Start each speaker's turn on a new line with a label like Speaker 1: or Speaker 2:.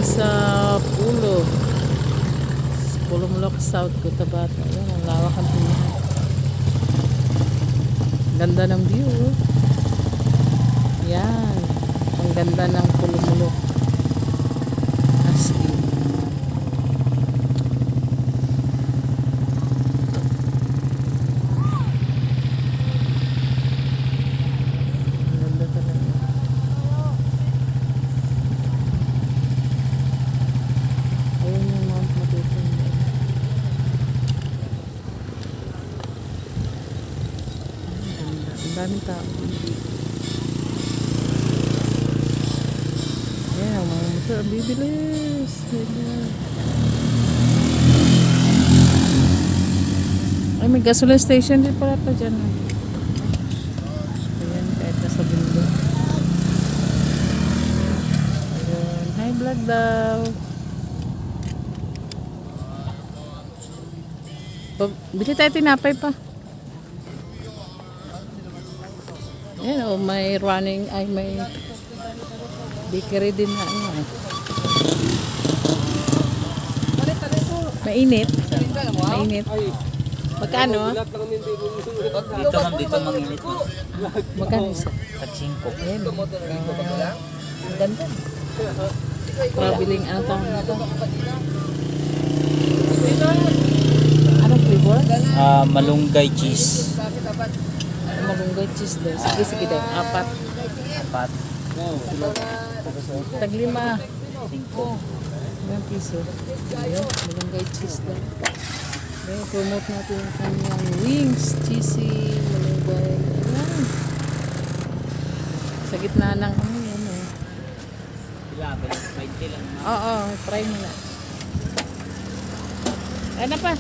Speaker 1: sa Pulo. Pulo Mulok South, Cotabato. Ayan, ang lawak ang tingnan. Ganda ng view. Oh. Yan. Ang ganda ng Pulo Mulok. As in. Ang ganda talaga. Ayun yung Mount Matutong. Ang daming tao. Ayan, ang mga motor. Ang bibilis. Ayan. Ay, may gasoline station din pala pa dyan. Ayan, kahit nasa bundok. Ayan. Hi, vlog daw. Bili tayo tinapay pa. Ayan, oh, may running, ay may bakery din na ano. Mainit. Mainit. Magkano?
Speaker 2: Dito ma'am, dito manginit.
Speaker 1: Magkano isa?
Speaker 2: Tag-5.
Speaker 1: Ayan. Ang ganda. Traveling, ano tawag nito? Anong flavor?
Speaker 2: Malunggay cheese.
Speaker 1: Malunggay cheese daw. Sige, sige daw. 4.
Speaker 2: 4.
Speaker 1: Tag-5.
Speaker 2: 5.
Speaker 1: 1 piso. Ayan, malunggay cheese daw. Ayan, promote natin yung kanyang wings, cheesy, malunggay. Ayan. Sa gitna ng ano yan, oh.
Speaker 2: Level 20 lang.
Speaker 1: Oo, try mo na. Ano pa?